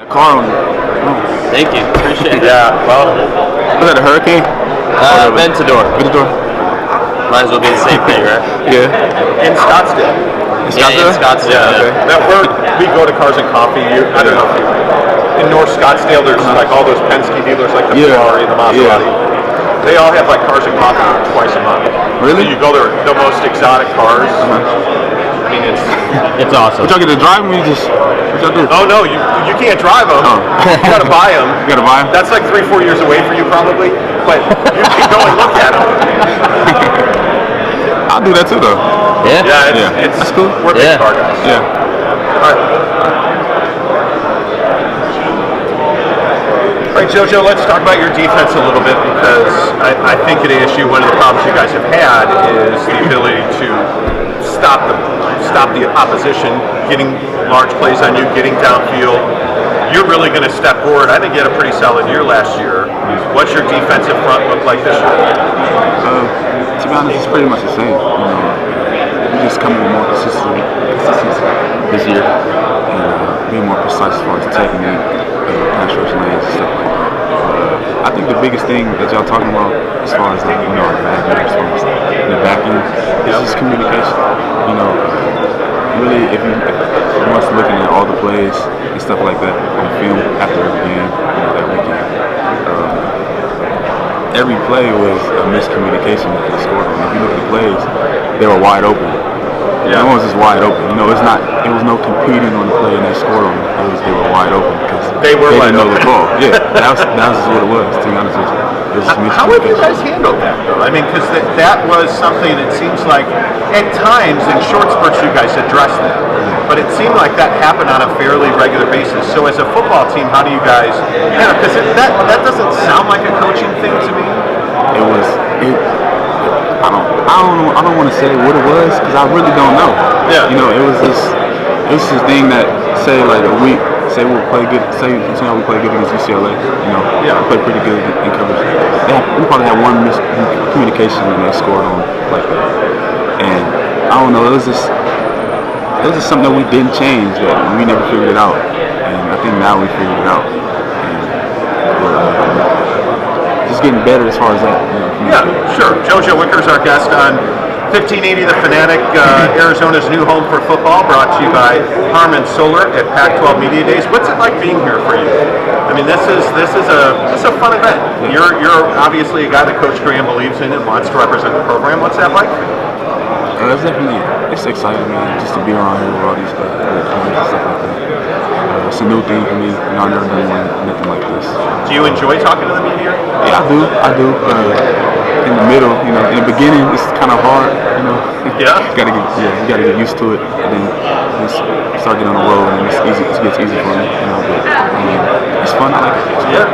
Car on it. Thank you. Appreciate it. Yeah, well, Was that a Hurricane? Ventador. Ventador? Might as well be the same thing, right? Yeah. in Scottsdale. In Scottsdale. Okay. That we go to Cars and Coffee. I don't know if in North Scottsdale there's like all those Penske dealers like the Ferrari and the Maserati. They all have like Cars and Coffee twice a month. Really? So you go there, the most exotic cars. I mean, It's awesome. But y'all get to drive them? What y'all do? oh no, you can't drive them. Oh. You gotta buy them. You gotta buy them? That's like 3-4 years away for you probably, but you can go and look at them. I'll do that too though. Yeah. Yeah, it's That's cool. We're big car guys. Yeah. All right, Jojo, let's talk about your defense a little bit because I think at ASU one of the problems you guys have had is the ability to stop the opposition, getting large plays on you, getting downfield. You're really going to step forward. I think you had a pretty solid year last year. What's your defensive front look like this year? To be honest, it's pretty much the same. We just coming with more consistency this year and being more precise as far as technique, pass rush lanes, and stuff like that. I think the biggest thing that y'all talking about as far as like, our back end, as far as the back end, is just communication. Really, if once looking at all the plays and stuff like that on film after every game, that weekend, every play was a miscommunication that they scored on. If you look at the plays, they were wide open. Yeah. No one's just wide open. It was no competing on the play and they scored on it. They were wide open because they didn't know the ball. Yeah, that was just what it was. To be honest with you, it was just how have you guys handled that though? I mean, because that was something. It seems like at times in short spurts you guys addressed that, but it seemed like that happened on a fairly regular basis. So as a football team, how do you guys? Because that doesn't sound like a coaching thing to me. I don't want to say what it was because I really don't know. Yeah. It was this thing that say like a week. Say we'll play good. Say we play good against UCLA. We play pretty good in coverage. We probably had one miscommunication and they scored on like that. And I don't know. It was just something that we didn't change that we never figured it out. And I think now we figured it out. Just getting better as far as that. Yeah, sure. Jojo Wicker is our guest on 1580 The Fanatic, Arizona's new home for football, brought to you by Harmon Solar at Pac-12 Media Days. What's it like being here for you? I mean, this is a fun event. You're obviously a guy that Coach Graham believes in and wants to represent the program. What's that like for you? It's exciting, man, just to be around here with all these guys and stuff like that. It's a new thing for me. I've never done nothing like this. Do you enjoy talking to the media? Yeah, I do. In the middle, in the beginning, it's kind of hard, Yeah. you gotta get used to it, and then just start getting on the road, and it gets easy for me, But it's fun. I like it. Yeah.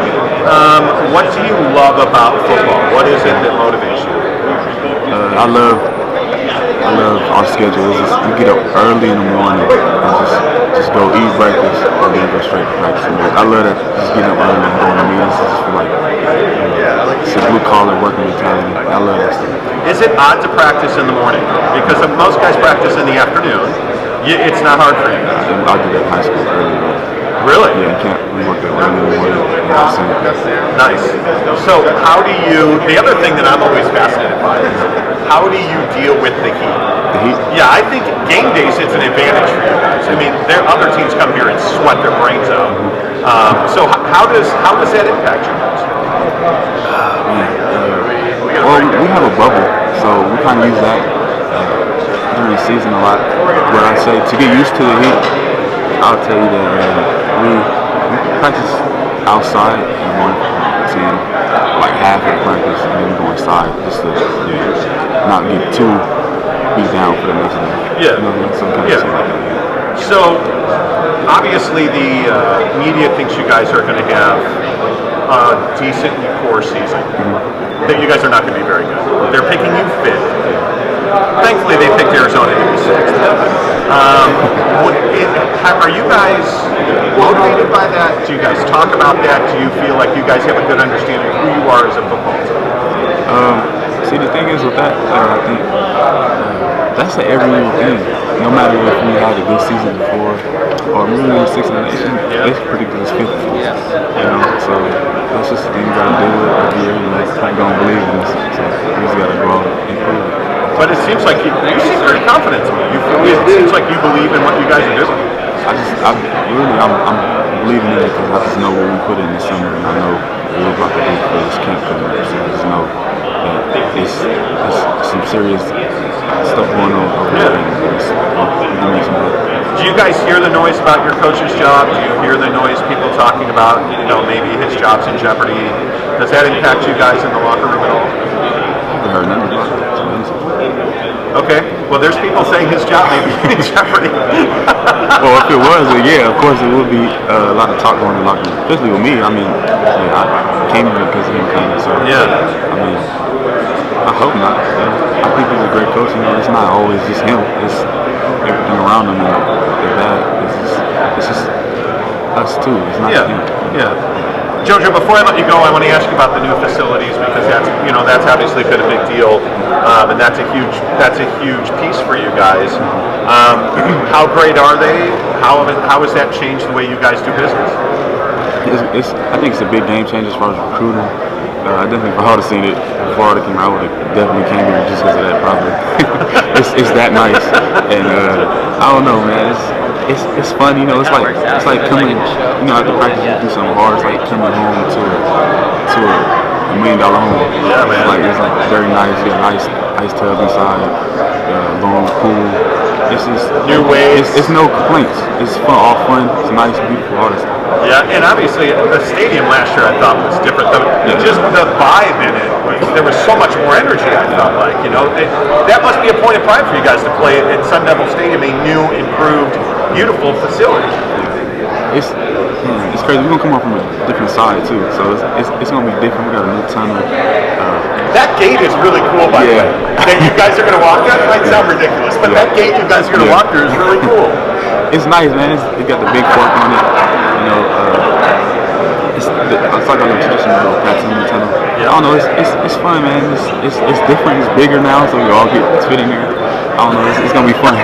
What do you love about football? What is it that motivates you? I love our schedule. It's just, we get up early in the morning and just go eat breakfast and then go straight to practice. I love that, just getting up early and going to meetings. It's just feel like it's a blue collar working mentality. I love that stuff. Is it odd to practice in the morning? Because most guys practice in the afternoon. It's not hard for you. I did that in high school early. Really? Yeah, you can't. We work that early in the morning. Nice. So how do you? The other thing that I'm always fascinated by is how do you deal with the heat? The heat? Yeah, I think game days it's an advantage for you guys. I mean, other teams come here and sweat their brains out. So how does that impact you guys? Well, we have a bubble, so we kind of use that during the season a lot. But I'd say to get used to the heat, I'll tell you that we practice outside in the morning, like half of the practice, and then we go inside just to not get too beat down for the next day. Yeah. Some kind of thing like that. So obviously the media thinks you guys are going to have a decently poor season. That you guys are not going to be very good. They're picking you fifth. Thankfully, they picked Arizona to be sixth. Are you guys motivated by that? Do you guys talk about that? Do you feel like you guys have a good understanding of who you are as a football team? See, the thing is with that, I think that's an every year thing. No matter if we had a good season before or we were 6 in the nation, they predict us confidence in you. It seems like you believe in what you guys are doing. I'm believing in it because I just know what we put in the summer, and I know what we're about to do for this camp coming up. So I just know that it's some serious stuff going on over there, and we can make some good. Do you guys hear the noise about your coach's job? Do you hear the noise people talking about, maybe his job's in jeopardy? Does that impact you guys in the locker room at all? I haven't heard nothing about it. Okay. Well, there's people saying his job may be in jeopardy. Well, if it was, then yeah, of course it would be a lot of talk going in the locker room, especially with me. I mean, I came here because of him coming, so yeah. I mean, I hope not. I think he's a great coach. It's not always just him. It's everything around him. They're bad. It's just us too. It's not him. Yeah. Jojo, before I let you go, I want to ask you about the new facilities because that's obviously been a big deal, and that's a huge piece for you guys. How great are they? How has that changed the way you guys do business? I think it's a big game changer as far as recruiting. I definitely, if I would have seen it before I came out, I would have definitely came here just because of that. Probably, it's that nice, and I don't know, man. It's fun, It's like coming, after practice you do something hard. It's like coming home to $1 million home. Yeah, man. It's like very nice. You got ice tub inside, long pool. It's just new waves. It's no complaints. It's fun, all fun. It's nice, beautiful, all that stuff. Yeah, and obviously the stadium last year I thought was different. Just the vibe in it, there was so much more energy. I felt like, that must be a point of pride for you guys to play at Sun Devil Stadium, a new, improved, beautiful facility. It's crazy. We're gonna come up from a different side too, so it's gonna be different. We got a new tunnel. That gate is really cool, by the way. That you guys are gonna walk. That might sound ridiculous, but that gate you guys are gonna walk through is really cool. It's nice, man. It got the big fork on it. It's like a traditional tattoo tunnel. I don't know. It's fun, man. It's different. It's bigger now, so we all get fit in there. I don't know. It's gonna be fun.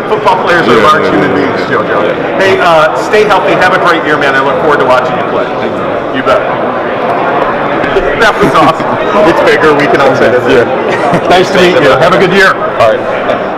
Football players are large human beings, Jojo. Hey, stay healthy. Have a great year, man. I look forward to watching you play. You bet. That was awesome. It's bigger. We can all say that. Yeah. Nice to meet you. Have a good year. All right.